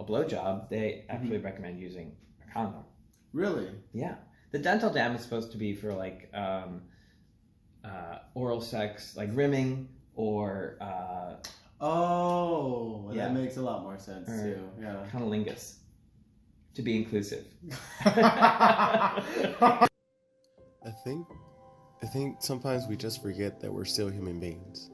a blowjob, they actually recommend using a condom. Really? Yeah. The dental dam is supposed to be for like oral sex, like rimming or that makes a lot more sense too. Yeah. Cunnilingus, to be inclusive. I think sometimes we just forget that we're still human beings.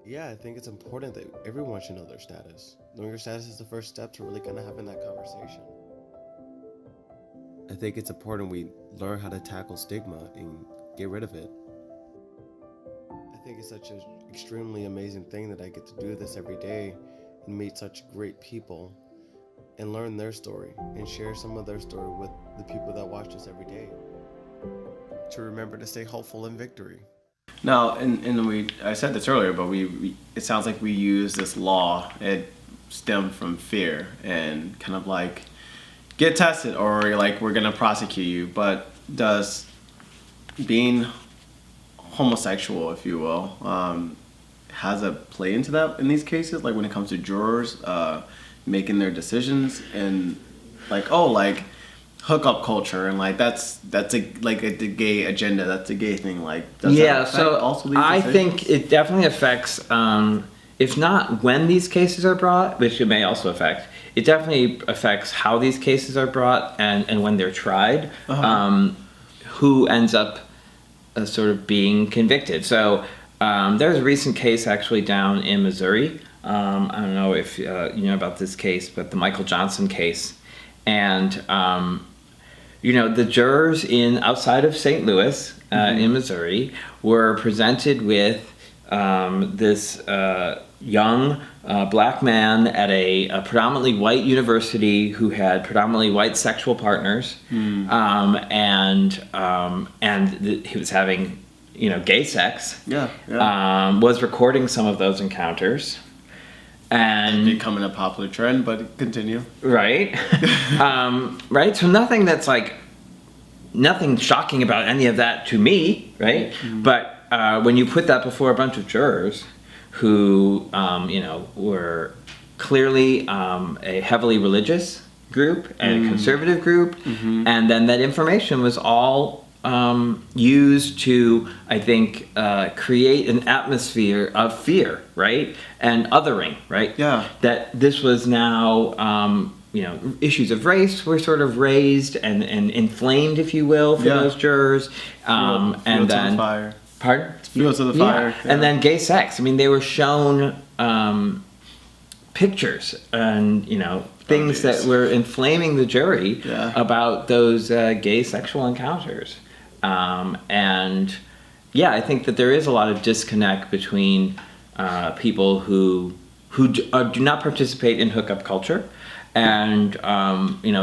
Yeah, I think it's important that everyone should know their status. Knowing your status is the first step to really kind of having that conversation. I think it's important we learn how to tackle stigma and get rid of it. I think it's such an extremely amazing thing that I get to do this every day and meet such great people and learn their story and share some of their story with the people that watch this every day. To remember to stay hopeful in victory. Now, I said this earlier, but it sounds like we use this law. It stemmed from fear and kind of like get tested or like we're gonna prosecute you. But does being homosexual, if you will, has a play into that in these cases? Like when it comes to jurors making their decisions and like hookup culture and like that's the gay agenda, that's a gay thing, like does that so also these I decisions? think it definitely affects if not when these cases are brought, which it may also affect, it definitely affects how these cases are brought and when they're tried, who ends up sort of being convicted. So there's a recent case actually down in Missouri. I don't know if you know about this case, but the Michael Johnson case. And the jurors outside of St. Louis in Missouri were presented with this young black man at a predominantly white university who had predominantly white sexual partners, and he was having gay sex. Was recording some of those encounters. And becoming a popular trend, but continue. Right. Right. So nothing shocking about any of that to me, right? Mm-hmm. But when you put that before a bunch of jurors who, were clearly a heavily religious group and a conservative group, and then that information was all used to, I think, create an atmosphere of fear, right? And othering, right? Yeah. That this was now, issues of race were sort of raised and inflamed, if you will, for those jurors. And then the fire. Pardon? Fuel to the fire. Yeah. And then gay sex. I mean, they were shown pictures and things that were inflaming the jury about those gay sexual encounters. And I think that there is a lot of disconnect between people who do not participate in hookup culture and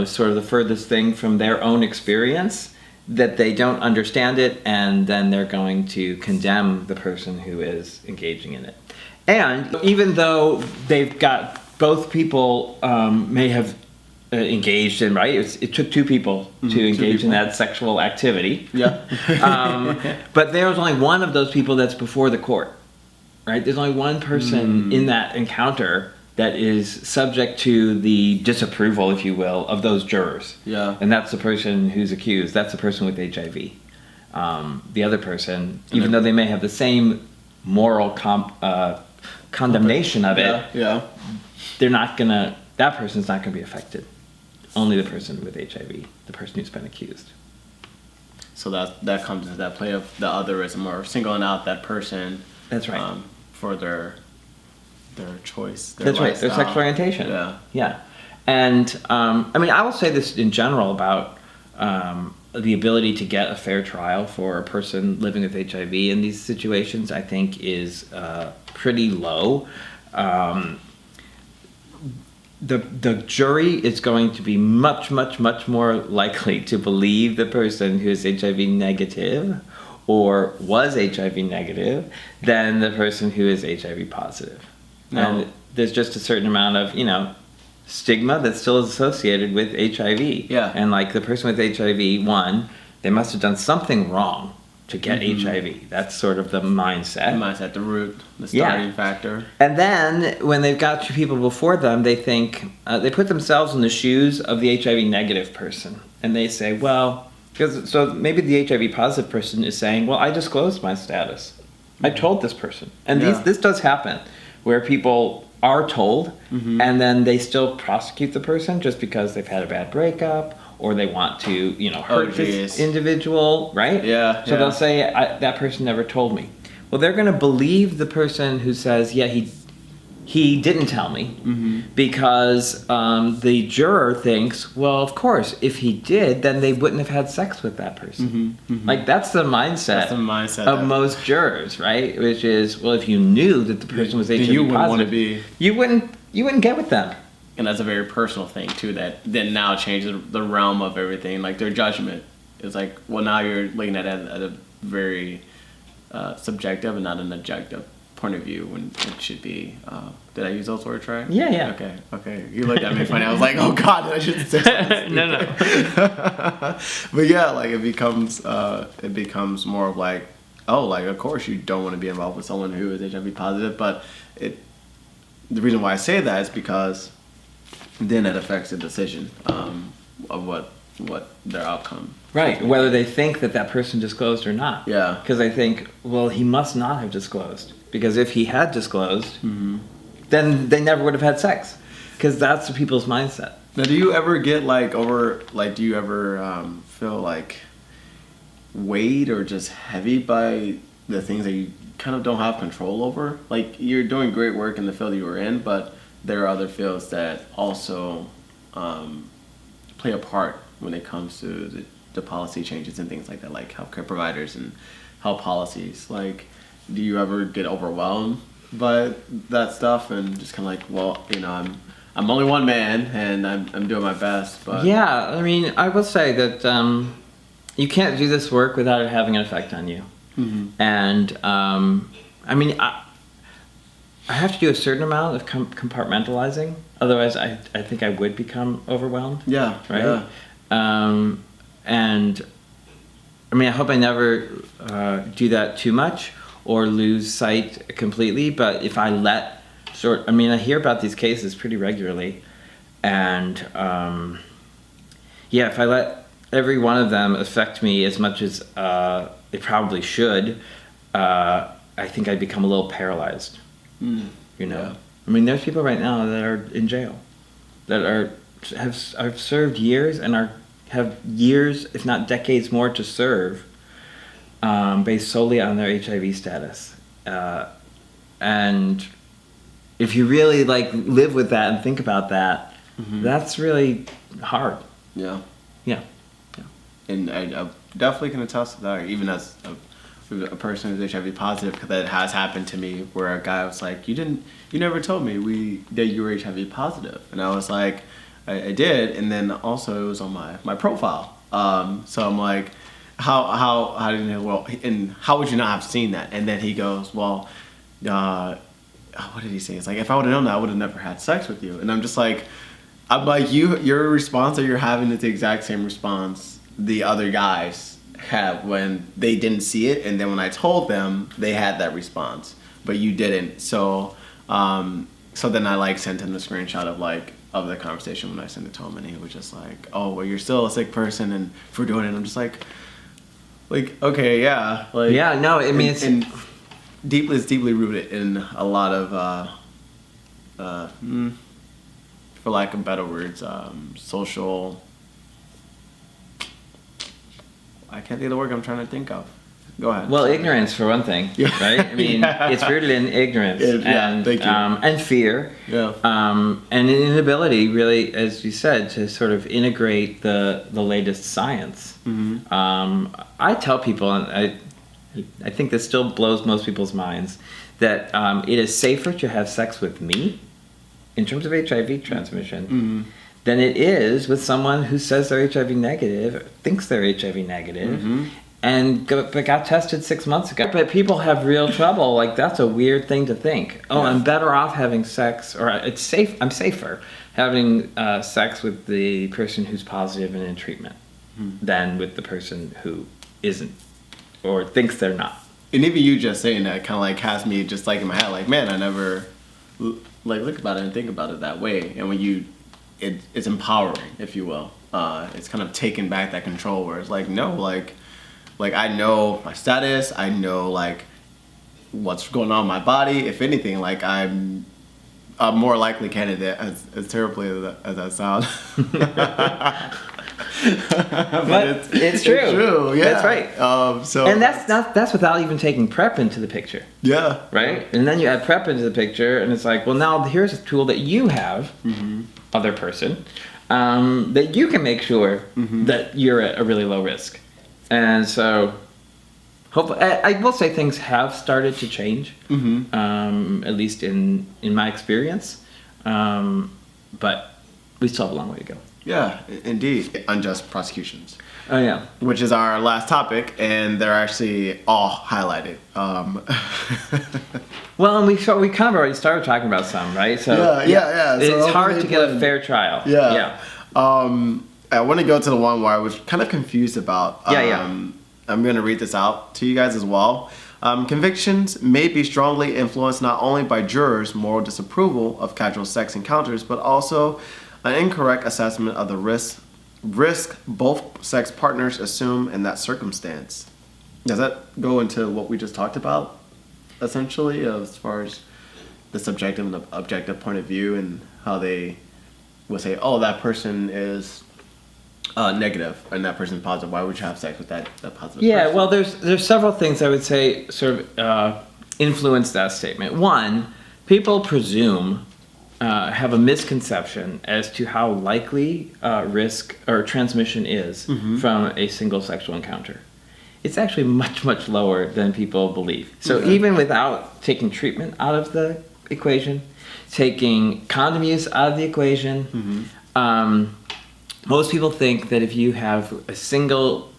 sort of the furthest thing from their own experience, that they don't understand it, and then they're going to condemn the person who is engaging in it. And even though they've got both people may have engaged in, right? It took two people to engage in that sexual activity. Yeah. But there was only one of those people that's before the court, right? There's only one person in that encounter that is subject to the disapproval, if you will, of those jurors. Yeah. And that's the person who's accused. That's the person with HIV. The other person, even though they may have the same moral condemnation of it, they're not gonna. That person's not gonna be affected. Only the person with HIV, the person who's been accused. So that comes into that play of the otherism, or singling out that person. That's right. For their choice. That's right. Their sexual orientation. Yeah. And I will say this in general about the ability to get a fair trial for a person living with HIV in these situations. I think is pretty low. The jury is going to be much, much, much more likely to believe the person who is HIV negative or was HIV negative than the person who is HIV positive. No. And there's just a certain amount of, stigma that still is associated with HIV. Yeah. And like the person with HIV, one, they must have done something wrong to get HIV. That's sort of the mindset. The mindset, the root, the starting factor. And then when they've got two people before them, they think, they put themselves in the shoes of the HIV negative person. And they say, well, so maybe the HIV positive person is saying, well, I disclosed my status. I told this person. And this does happen, where people are told, and then they still prosecute the person just because they've had a bad breakup, or they want to, hurt this individual, right? Yeah. So they'll say, that person never told me. Well, they're going to believe the person who says, yeah, he didn't tell me, because the juror thinks, well, of course, if he did, then they wouldn't have had sex with that person. Like, that's the mindset, of most jurors, right? Which is, well, if you knew that the person was HIV positive, you wouldn't get with them. And that's a very personal thing too, that then now changes the realm of everything. Like, their judgment is like, well, now you're looking at it at a very subjective and not an objective point of view, when it should be. Did I use those words right? Yeah. Okay. You looked at me funny. I was like, oh God, I shouldn't say that. No. But yeah, like, it becomes more of like, oh, like, of course you don't want to be involved with someone who is HIV positive, but the reason why I say that is because then it affects the decision of what their outcome. Right, whether they think that person disclosed or not. Yeah. Because they think, well, he must not have disclosed. Because if he had disclosed, then they never would have had sex. Because that's the people's mindset. Now, do you ever get do you ever feel like weighed or just heavy by the things that you kind of don't have control over? Like, you're doing great work in the field you were in, but there are other fields that also play a part when it comes to the policy changes and things like that, like healthcare providers and health policies. Like, do you ever get overwhelmed by that stuff and just kind of like, well, I'm only one man and I'm doing my best, but yeah, I mean, I will say that you can't do this work without it having an effect on you. And I mean, I have to do a certain amount of compartmentalizing, otherwise I think I would become overwhelmed. Yeah. Right. Yeah. And I mean, I hope I never do that too much or lose sight completely. But if I I hear about these cases pretty regularly, and if I let every one of them affect me as much as it probably should, I think I'd become a little paralyzed. Yeah. I mean, there's people right now that are in jail, that have served years and have years, if not decades more to serve, based solely on their HIV status. And if you really live with that and think about that, that's really hard. Yeah. Yeah. And I definitely can attest to that, even as a person who's HIV positive, because that has happened to me, where a guy was like, you never told me that you were HIV positive. And I was like, I did, and then also it was on my profile. So I'm like, how did you know? Well, and how would you not have seen that? And then he goes, well, what did he say? It's like, if I would have known that, I would have never had sex with you. And I'm like, your response that you're having is the exact same response the other guys have when they didn't see it, and then when I told them, they had that response, but you didn't. So then I sent him the screenshot of the conversation when I sent it to him, and he was just like, oh, well, you're still a sick person and for doing it. I'm just like, okay, yeah, yeah, no, I mean, it's deeply rooted in a lot of for lack of better words, social. I can't think of the word I'm trying to think of. Go ahead. Well, ignorance for one thing, right? I mean, it's rooted in ignorance and fear, and an inability, really, as you said, to sort of integrate the latest science. I tell people, and I think this still blows most people's minds, that it is safer to have sex with me, in terms of HIV transmission, than it is with someone who says they're HIV negative, thinks they're HIV negative, and got tested 6 months ago. But people have real trouble. That's a weird thing to think. Oh, I'm better off having sex, or I'm safer having sex with the person who's positive and in treatment than with the person who isn't. or thinks they're not. And even you just saying that kind of like has me just like in my head, like, man, I never like look about it and think about it that way. And when it's empowering, if you will. It's kind of taking back that control where it's like, no, like I know my status, I know like what's going on in my body. If anything, like I'm a more likely candidate, as terribly as that sounds. But it's true. It's true, yeah. That's right. And that's without even taking PrEP into the picture. Yeah. Right? And then you add PrEP into the picture, and it's like, well, now here's a tool that you have, other person, that you can make sure that you're at a really low risk. And so, hopefully, I will say things have started to change, at least in my experience. But we still have a long way to go. Yeah, indeed. Unjust prosecutions. Oh, yeah. Which is our last topic, and they're actually all highlighted. Well, and we kind of already started talking about some, right? So yeah. So it's hard to get a fair trial. Yeah. I want to go to the one where I was kind of confused about. I'm going to read this out to you guys as well. Convictions may be strongly influenced not only by jurors' moral disapproval of casual sex encounters, but also an incorrect assessment of the risk both sex partners assume in that circumstance. Does that go into what we just talked about, essentially, as far as the subjective and the objective point of view, and how they will say, oh, that person is negative and that person is positive. Why would you have sex with that positive person? Well, there's several things I would say sort of influence that statement. One, people presume have a misconception as to how likely risk or transmission is from a single sexual encounter. It's actually much, much lower than people believe. So even without taking treatment out of the equation, taking condom use out of the equation, most people think that if you have a single,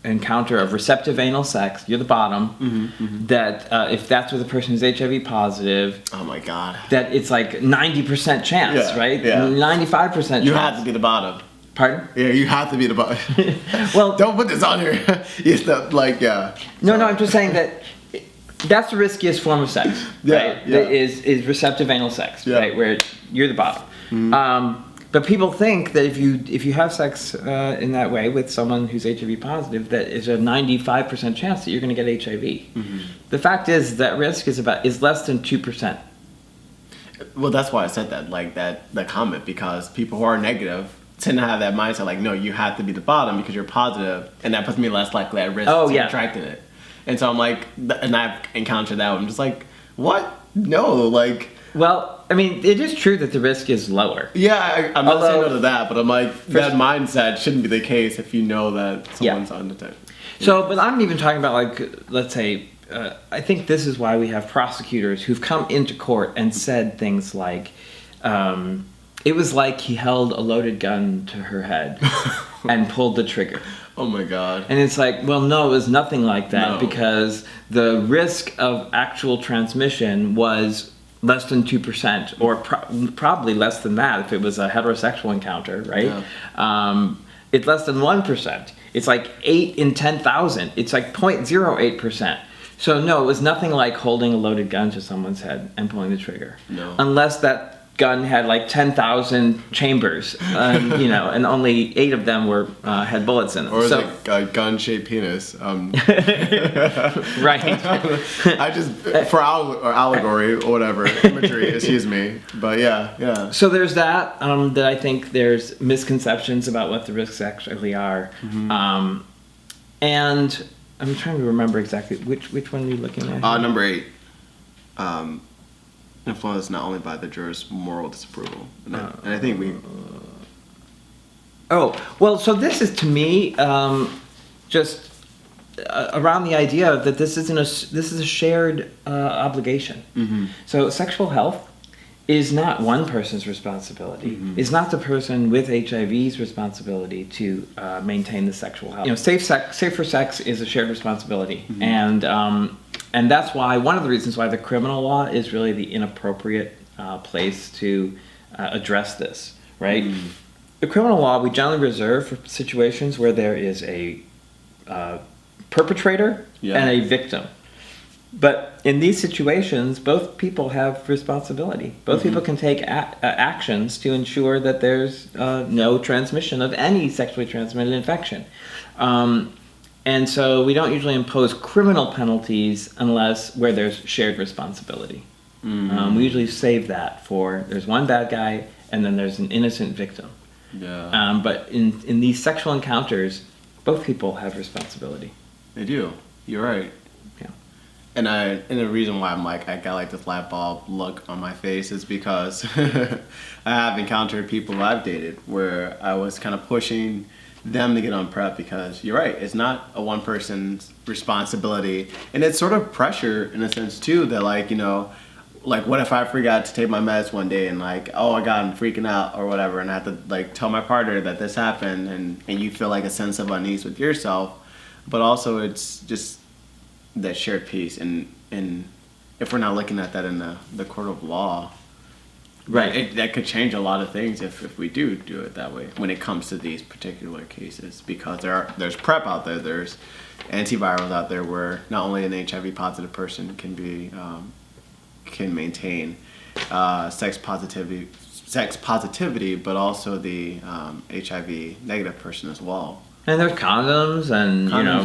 encounter of receptive anal sex, you're the bottom, that if that's with a person who's HIV positive, oh my God, that it's like 90% chance, right? Yeah. 95% chance. You have to be the bottom. Pardon? Yeah, you have to be the bottom. Well, don't put this on here. It's not like, No, I'm just saying that that's the riskiest form of sex, right? Yeah. That is receptive anal sex, right? Where you're the bottom. But people think that if you have sex in that way with someone who's HIV positive, that is a 95% chance that you're going to get HIV. The fact is that risk is less than 2%. Well, that's why I said that comment, because people who are negative tend to have that mindset, like, no, you have to be the bottom because you're positive, and that puts me less likely at risk to contracting it. And so I'm like, and I've encountered that. I'm just like, what? No, like. Well, I mean, it is true that the risk is lower. Yeah, I'm not saying no to that, but I'm like, that mindset shouldn't be the case if you know that someone's undetected. So, but I'm even talking about, like, let's say, I think this is why we have prosecutors who've come into court and said things like, it was like he held a loaded gun to her head and pulled the trigger. Oh my God. And it's like, well, no, it was nothing like that, because the risk of actual transmission was less than 2%, or probably less than that if it was a heterosexual encounter, right? Yeah. It's less than 1%. It's like 8 in 10,000. It's like 0.08%. So no, it was nothing like holding a loaded gun to someone's head and pulling the trigger. No. Unless that gun had like 10,000 chambers, and only 8 of them had bullets in them. Or a gun-shaped penis. Right. I just, for allegory or whatever, imagery, excuse me. But yeah. So there's that I think there's misconceptions about what the risks actually are. And I'm trying to remember exactly which one are you looking at? Number 8. Influenced not only by the jurors' moral disapproval, and I think we. Oh well, so this is to me just around the idea that this is a shared obligation. So sexual health is not one person's responsibility. It's not the person with HIV's responsibility to maintain the sexual health. Safer sex is a shared responsibility, and that's why one of the reasons why the criminal law is really the inappropriate place to address this, right? The criminal law we generally reserve for situations where there is a perpetrator and a victim. But in these situations, both people have responsibility. Both people can take actions to ensure that there's no transmission of any sexually transmitted infection. And so we don't usually impose criminal penalties unless where there's shared responsibility. We usually save that for there's one bad guy and then there's an innocent victim. But in these sexual encounters, both people have responsibility. They do. You're right. And the reason why I'm like, I got like this light bulb look on my face is because I have encountered people who I've dated where I was kind of pushing them to get on PrEP because you're right, it's not a one person's responsibility. And it's sort of pressure in a sense too that like, you know, like what if I forgot to take my meds one day and like, oh my God, I'm freaking out or whatever. And I have to like tell my partner that this happened and you feel like a sense of unease with yourself. But also it's just that shared piece, and if we're not looking at that in the court of law, right, that could change a lot of things if we do it that way when it comes to these particular cases, because there's PrEP out there, there's antivirals out there where not only an HIV positive person can maintain sex positivity, but also the HIV negative person as well. And there's condoms, and you know,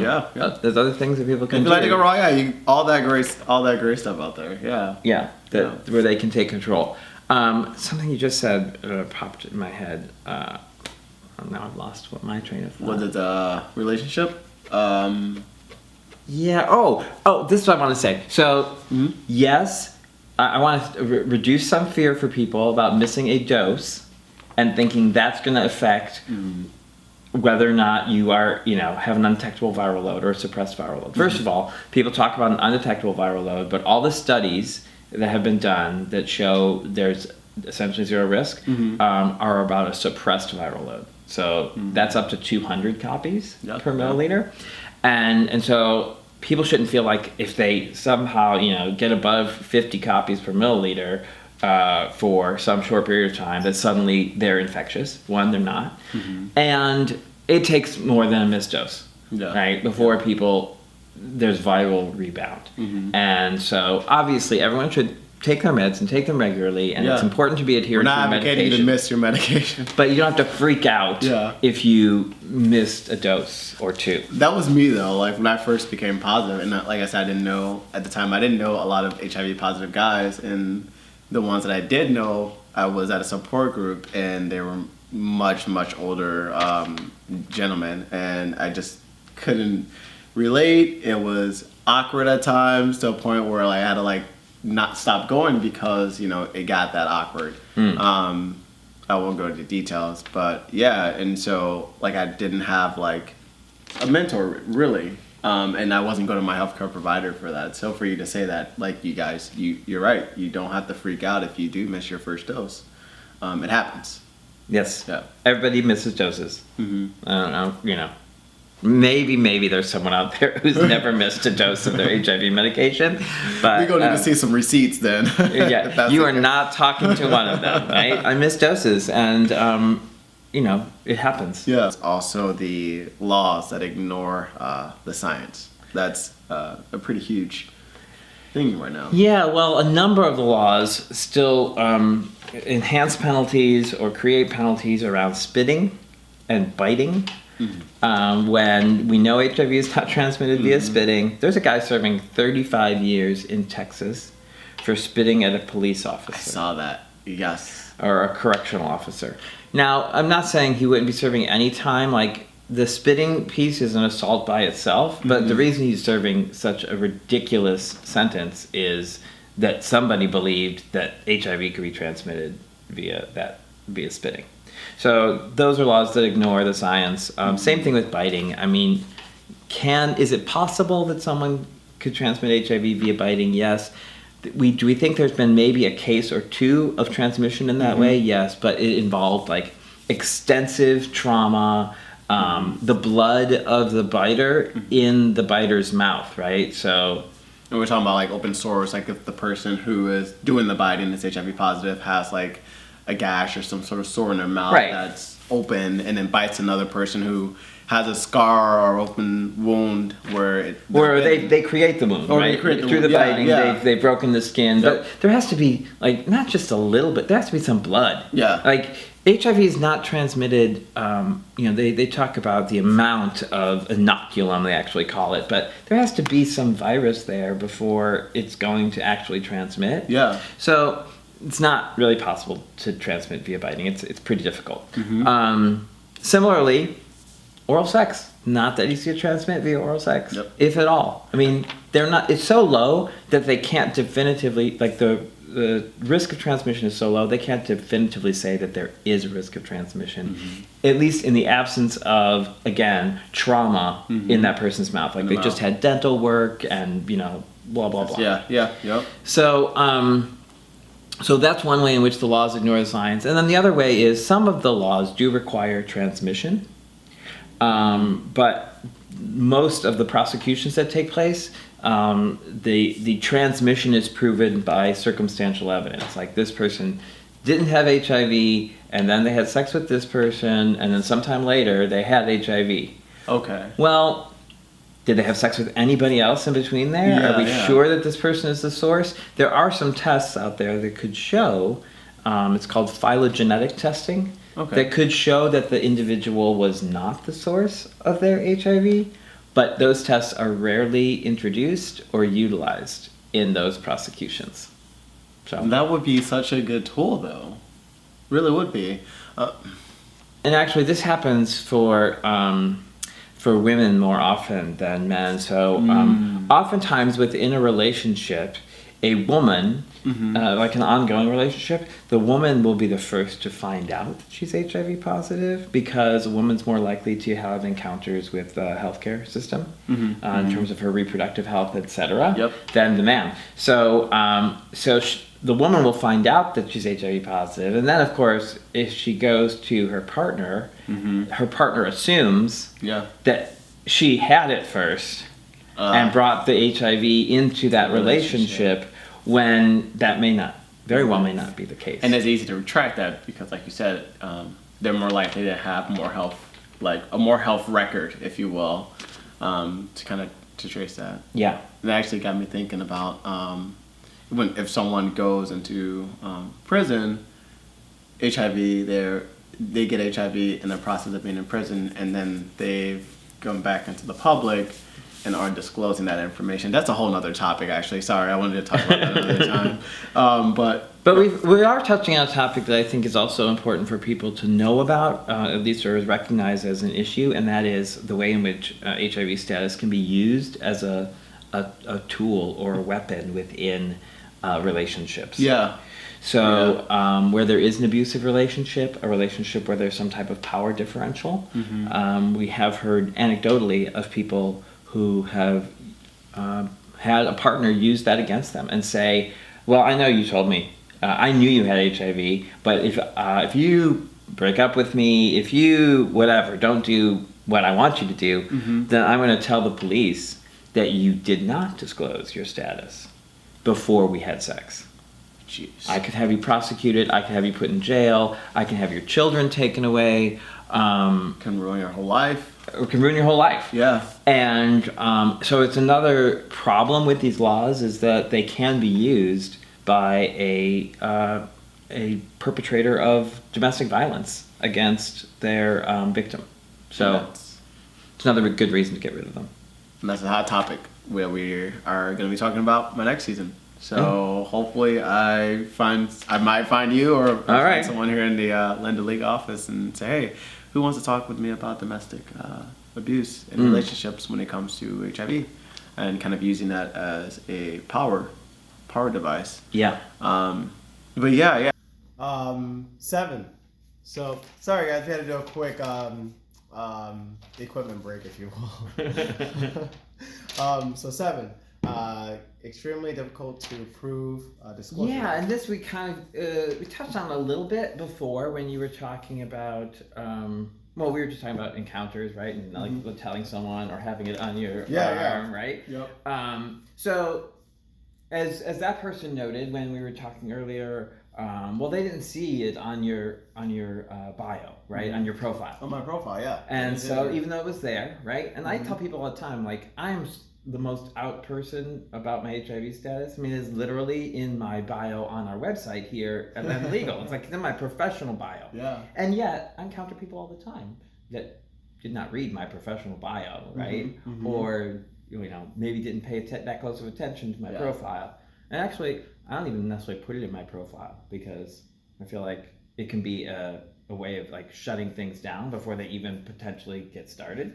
there's other things that people can do. If you go wrong, all that great stuff out there. Where they can take control. Something you just said popped in my head. Now I've lost my train of thought. Was it the relationship? Yeah. Oh, this is what I want to say. So, yes, I want to reduce some fear for people about missing a dose and thinking that's going to affect whether or not you are, have an undetectable viral load or a suppressed viral load. First of all, people talk about an undetectable viral load, but all the studies that have been done that show there's essentially zero risk are about a suppressed viral load. So that's up to 200 copies per milliliter. And so people shouldn't feel like if they somehow, get above 50 copies per milliliter for some short period of time, that suddenly they're infectious. One, they're not. And it takes more than a missed dose, right? Before there's viral rebound. And so obviously everyone should take their meds and take them regularly, and it's important to be adherent to your medication. We're not advocating to miss your medication. But you don't have to freak out if you missed a dose or two. That was me though, like when I first became positive, and like I said, I didn't know a lot of HIV positive guys, and the ones that I did know, I was at a support group, and they were much, much older gentlemen, and I just couldn't relate. It was awkward at times to a point where I had to not stop going because it got that awkward. I won't go into details, but and so I didn't have a mentor really. And I wasn't going to my healthcare provider for that. So for you to say that, you guys, you're right. You don't have to freak out if you do miss your first dose. It happens. Yes. Yeah. Everybody misses doses. I don't know, Maybe there's someone out there who's never missed a dose of their HIV medication. But we're going to need to see some receipts then. You are not talking to one of them, right? I miss doses, and it happens. Yeah. It's also the laws that ignore the science. That's a pretty huge thing right now. Yeah, well, a number of the laws still enhance penalties or create penalties around spitting and biting. When we know HIV is not transmitted via spitting. There's a guy serving 35 years in Texas for spitting at a police officer. I saw that, yes. Or a correctional officer. Now, I'm not saying he wouldn't be serving any time. The spitting piece is an assault by itself, but the reason he's serving such a ridiculous sentence is that somebody believed that HIV could be transmitted via spitting. So those are laws that ignore the science. Same thing with biting. I mean, is it possible that someone could transmit HIV via biting? Yes. Do we think there's been maybe a case or two of transmission in that way? Yes, but it involved extensive trauma, the blood of the biter in the biter's mouth, right? So. And we're talking about open sores, if the person who is doing the biting is HIV positive has a gash or some sort of sore in their mouth that's open, and then bites another person who has a scar or open wound where they create the wound, right? Through the biting, they've broken the skin. Yep. But there has to be, like, not just a little bit, there has to be some blood. Yeah. Like, HIV is not transmitted, they talk about the amount of inoculum, they actually call it, but there has to be some virus there before it's going to actually transmit. Yeah. So it's not really possible to transmit via biting. It's pretty difficult. Similarly, oral sex, not that easy to transmit via oral sex, if at all. I mean, it's so low that they can't definitively, like the risk of transmission is so low, they can't definitively say that there is a risk of transmission, at least in the absence of, again, trauma in that person's mouth. Like they just had dental work and, blah, blah, blah. Yep. So that's one way in which the laws ignore the science. And then the other way is some of the laws do require transmission, but most of the prosecutions that take place, the transmission is proven by circumstantial evidence. Like this person didn't have HIV, and then they had sex with this person, and then sometime later they had HIV. Okay. Well, did they have sex with anybody else in between there? Yeah, Are we sure that this person is the source? There are some tests out there that could show, it's called phylogenetic testing, that could show that the individual was not the source of their HIV, but those tests are rarely introduced or utilized in those prosecutions. So that would be such a good tool, though. Really would be. And actually, this happens for women more often than men. So oftentimes within a relationship, a woman, like an ongoing relationship, the woman will be the first to find out that she's HIV positive because a woman's more likely to have encounters with the healthcare system in terms of her reproductive health, etc., than the man. So, the woman will find out that she's HIV positive, and then, of course, if she goes to her partner, her partner assumes that she had it first and brought the HIV into that relationship when that very well may not be the case. And it's easy to retract that because, like you said, they're more likely to have more health, like a more health record, if you will, to trace that. Yeah. And that actually got me thinking about if someone goes into prison, HIV, they get HIV in the process of being in prison, and then they've gone back into the public and are disclosing that information. That's a whole nother topic, actually. Sorry, I wanted to talk about that another time. But we are touching on a topic that I think is also important for people to know about, at least or is recognized as an issue, and that is the way in which HIV status can be used as a tool or a weapon within relationships. Yeah. So where there is an abusive relationship, a relationship where there's some type of power differential, we have heard anecdotally of people who have had a partner use that against them and say, well, I know you told me, I knew you had HIV, but if you break up with me, if you whatever, don't do what I want you to do, then I'm going to tell the police that you did not disclose your status before we had sex. Jeez. I could have you prosecuted, I could have you put in jail, I can have your children taken away. Can ruin your whole life. Or can ruin your whole life. Yeah. And so it's another problem with these laws is that they can be used by a perpetrator of domestic violence against their victim. So it's another good reason to get rid of them. And that's a hot topic where we are going to be talking about my next season. So hopefully I might find you or find someone here in the Lambda Legal office and say, hey, who wants to talk with me about domestic abuse in relationships when it comes to HIV, and kind of using that as a power device. Yeah. But yeah. 7. So sorry guys, we had to do a quick equipment break, if you will. So 7. Extremely difficult to prove disclosure. Yeah, and this we kind of we touched on a little bit before when you were talking about we were just talking about encounters, right? And like telling someone or having it on your arm, right? Yep. So as that person noted when we were talking earlier, Well, they didn't see it on your bio, right? On your profile. On my profile, yeah. And so even though it was there, right? And I tell people all the time, like, I'm the most out person about my HIV status. I mean, it's literally in my bio on our website here at Lambda Legal. It's like it's in my professional bio. Yeah. And yet, I encounter people all the time that did not read my professional bio, right? Or, maybe didn't pay that close of attention to my profile. And actually, I don't even necessarily put it in my profile because I feel like it can be a way of like shutting things down before they even potentially get started.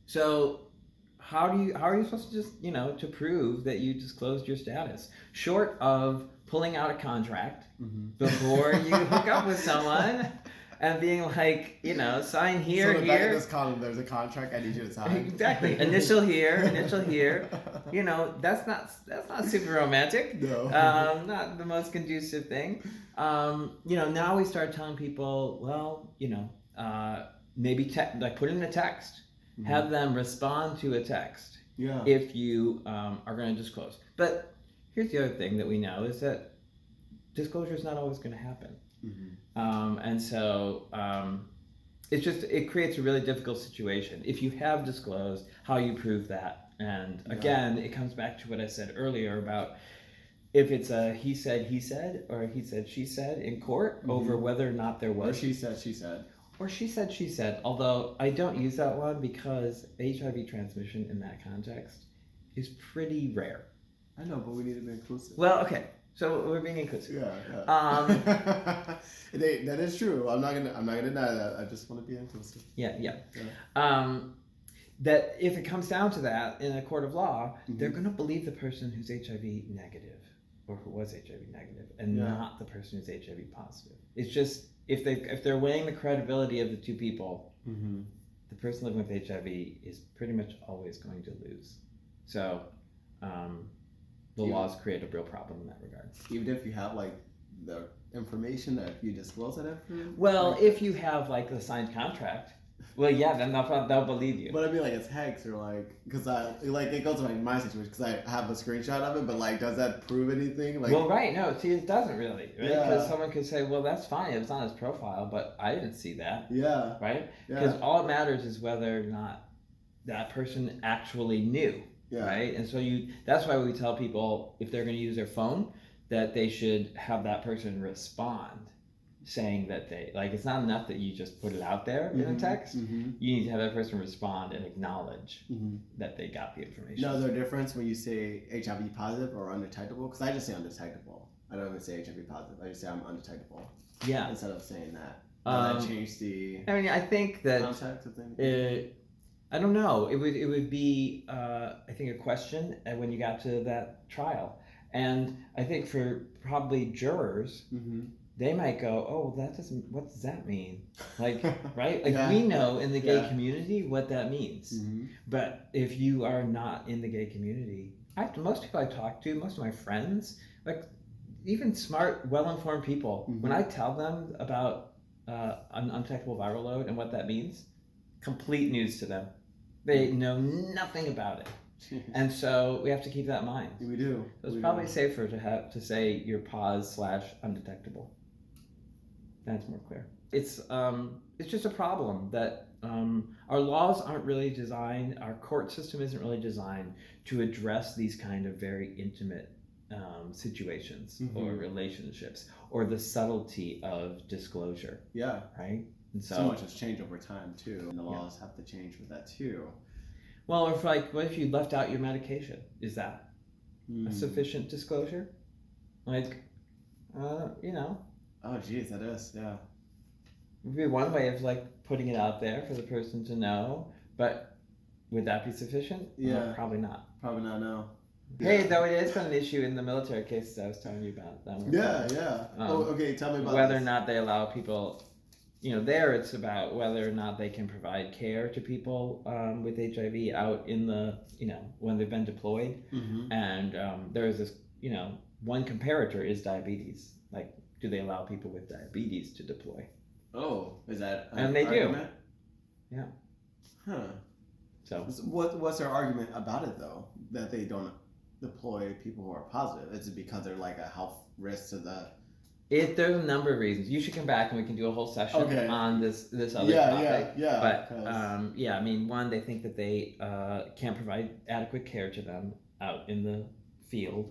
So how are you supposed to just, to prove that you disclosed your status? Short of pulling out a contract before you hook up with someone and being like, sign here, so here. Back in this column, there's a contract I need you to sign. Exactly. Initial here. That's not super romantic. No. Not the most conducive thing. Now we start telling people, well, maybe put in a text. Have them respond to a text if you are going to disclose. But here's the other thing that we know is that disclosure is not always going to happen. And so it creates a really difficult situation. If you have disclosed, how you prove that. And again, it comes back to what I said earlier about if it's a he said, or a he said, she said in court over whether or not there was. Or she said. Or she said, although I don't use that one because HIV transmission in that context is pretty rare. I know, but we need to be inclusive. Well, okay, so we're being inclusive. Yeah. That is true. I'm not gonna deny that. I just want to be inclusive. Yeah. That if it comes down to that in a court of law, they're going to believe the person who's HIV negative or who was HIV negative, and not the person who's HIV positive. It's just if they're weighing the credibility of the two people, the person living with HIV is pretty much always going to lose. So the laws create a real problem in that regard. Even if you have like the information that you disclose that information. Well, if you have like the signed contract. Well, yeah, then they'll believe you. But I mean, like, it's hex or like, because it goes to like my situation because I have a screenshot of it. But like, does that prove anything? Like, well, right, no, see, it doesn't really, right? Because someone could say, well, that's fine, it was on his profile, but I didn't see that. Yeah. Right? Because all it matters is whether or not that person actually knew. Yeah. Right? And so that's why we tell people if they're going to use their phone, that they should have that person respond. Saying that it's not enough that you just put it out there in a text. You need to have that person respond and acknowledge that they got the information. Now, is there a difference when you say HIV positive or undetectable? Because I just say undetectable. I don't even say HIV positive. I just say I'm undetectable. Yeah. Instead of saying that. Does that change the? I mean, I think that context of things. I don't know. It would be I think a question when you got to that trial, and I think for probably jurors. They might go, oh, what does that mean? Like, right? Like, we know in the gay community what that means. But if you are not in the gay community, most people I talk to, most of my friends, like, even smart, well-informed people, when I tell them about an undetectable viral load and what that means, complete news to them. They know nothing about it. And so we have to keep that in mind. We do. So it's probably safer to say you're pos/undetectable. That's more clear. It's just a problem that our laws aren't really designed, our court system isn't really designed to address these kind of very intimate situations or relationships or the subtlety of disclosure. Yeah. Right? And so much has changed over time too, and the laws have to change with that too. Well, or what if you left out your medication? Is that a sufficient disclosure? Like, Oh, geez, that is, yeah. It would be one way of putting it out there for the person to know, but would that be sufficient? Yeah. No, probably not. Probably not, no. Hey, though it has been an issue in the military cases I was telling you about. Okay, tell me about whether or not they allow people, there it's about whether or not they can provide care to people with HIV out in the, when they've been deployed. And there's this, one comparator is diabetes. Like, do they allow people with diabetes to deploy? Oh, is that an and they argument? Do. Yeah. Huh. So what's their argument about it though? That they don't deploy people who are positive? Is it because they're like a health risk to the? There's a number of reasons. You should come back and we can do a whole session on this other topic. Yeah. But I mean, one, they think that they can't provide adequate care to them out in the field.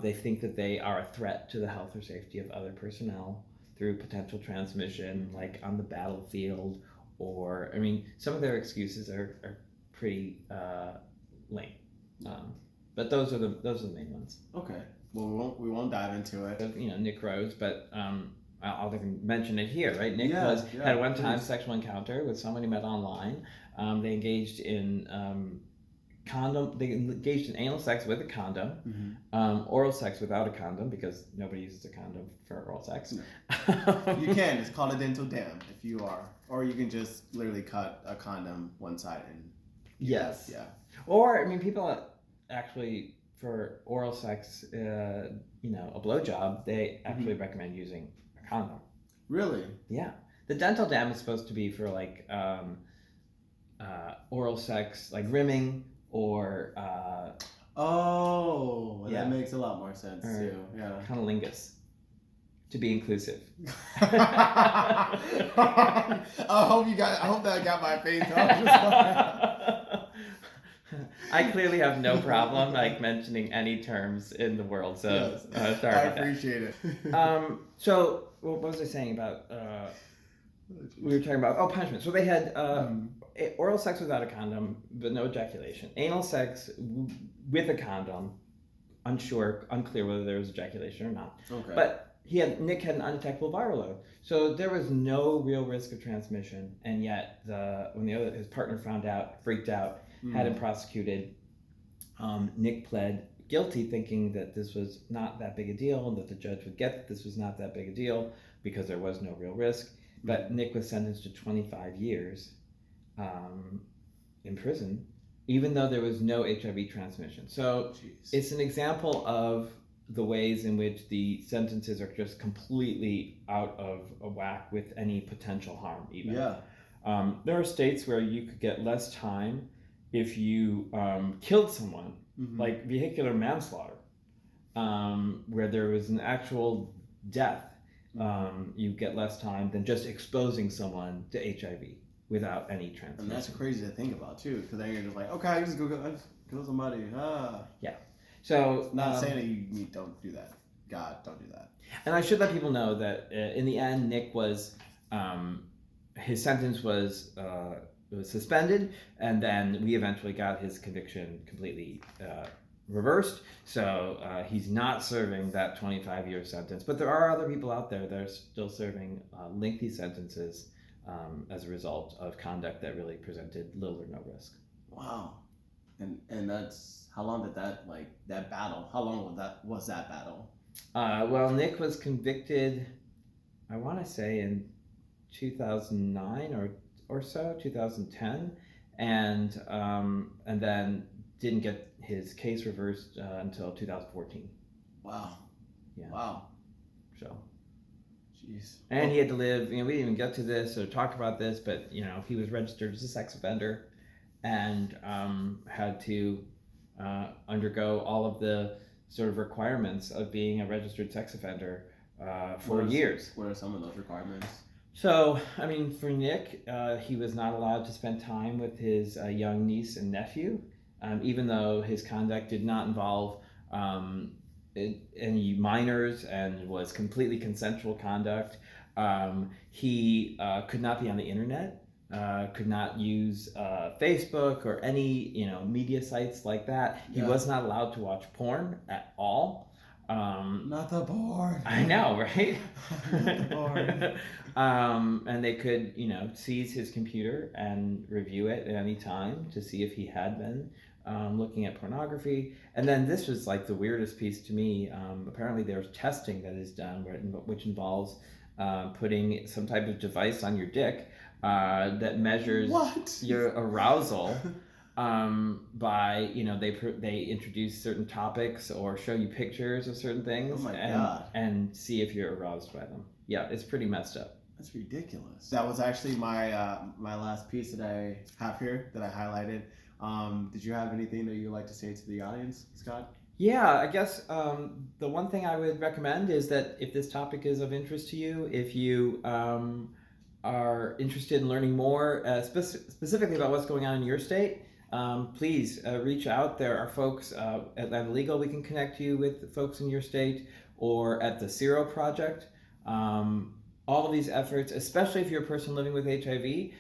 They think that they are a threat to the health or safety of other personnel through potential transmission, like on the battlefield, or I mean, some of their excuses are pretty lame. But those are the main ones. Okay. Well, we won't dive into it. You know, Nick Rose, but I'll even mention it here, right? Nick had a one-time sexual encounter with someone he met online. They engaged in They engaged in anal sex with a condom, oral sex without a condom because nobody uses a condom for oral sex. No. You can. It's called a dental dam if you are, or you can just literally cut a condom one side and. Yes. Yeah. Or I mean, people actually. For oral sex, a blowjob, they actually recommend using a condom. Really? Yeah. The dental dam is supposed to be for like oral sex, like rimming or. That makes a lot more sense too. Yeah. Cunnilingus. To be inclusive. I hope that got my face off. I clearly have no problem like mentioning any terms in the world, so sorry. I appreciate it. So what was I saying about? We were talking about punishment. So they had oral sex without a condom, but no ejaculation. Anal sex with a condom, unclear whether there was ejaculation or not. Okay. But Nick had an undetectable viral load, so there was no real risk of transmission. And yet, when his partner found out, freaked out. Had him prosecuted. Nick pled guilty, thinking that this was not that big a deal, and that the judge would get that this was not that big a deal because there was no real risk. But Nick was sentenced to 25 years in prison, even though there was no HIV transmission. So it's an example of the ways in which the sentences are just completely out of whack with any potential harm, even. Yeah. There are states where you could get less time if you killed someone, like vehicular manslaughter, where there was an actual death, you get less time than just exposing someone to HIV without any transmission. And that's crazy to think about too, because then you're just like, okay, I just kill somebody. Yeah. So not saying that you don't do that. God, don't do that. And I should let people know that in the end, Nick was his sentence was suspended, and then we eventually got his conviction completely reversed. So he's not serving that 25-year sentence. But there are other people out there that are still serving lengthy sentences as a result of conduct that really presented little or no risk. Wow. And that's, how long did that battle, how long was that battle? Well, Nick was convicted, I want to say in 2009 or so, 2010, and then didn't get his case reversed until 2014. Wow. Yeah. Wow. So. Jeez. And he had to live. We didn't even get to this or talk about this, but he was registered as a sex offender, and had to undergo all of the sort of requirements of being a registered sex offender for years. What are some of those requirements? So, I mean, for Nick, he was not allowed to spend time with his young niece and nephew, even though his conduct did not involve any minors and was completely consensual conduct. He could not be on the internet, could not use Facebook or any media sites like that. He was not allowed to watch porn at all. Not the porn. I know, right? Not the porn. And they could, seize his computer and review it at any time to see if he had been looking at pornography. And then this was like the weirdest piece to me. Apparently there's testing that is done which involves putting some type of device on your dick that measures your arousal. By they introduce certain topics or show you pictures of certain things and see if you're aroused by them. Yeah, it's pretty messed up. That's ridiculous. That was actually my my last piece that I have here that I highlighted. Did you have anything that you'd like to say to the audience, Scott? Yeah, I guess the one thing I would recommend is that if this topic is of interest to you, if you are interested in learning more specifically about what's going on in your state, please reach out. There are folks at Lambda Legal. We can connect you with folks in your state, or at the Zero Project. All of these efforts, especially if you're a person living with HIV,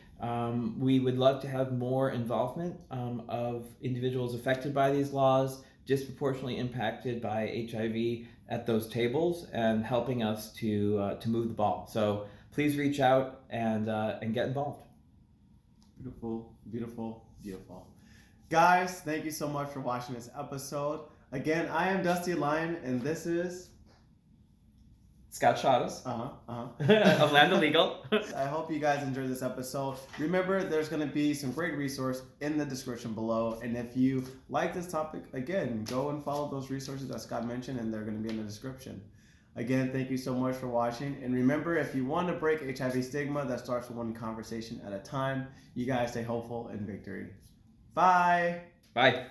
we would love to have more involvement of individuals affected by these laws, disproportionately impacted by HIV at those tables, and helping us to move the ball. So please reach out and get involved. Beautiful, beautiful, beautiful. Guys, thank you so much for watching this episode. Again, I am Dusty Lion, and this is Scott Shadas of Lambda Legal. I hope you guys enjoyed this episode. Remember, there's going to be some great resource in the description below. And if you like this topic, again, go and follow those resources that Scott mentioned, and they're going to be in the description. Again, thank you so much for watching. And remember, if you want to break HIV stigma, that starts with one conversation at a time. You guys stay hopeful in victory. Bye. Bye.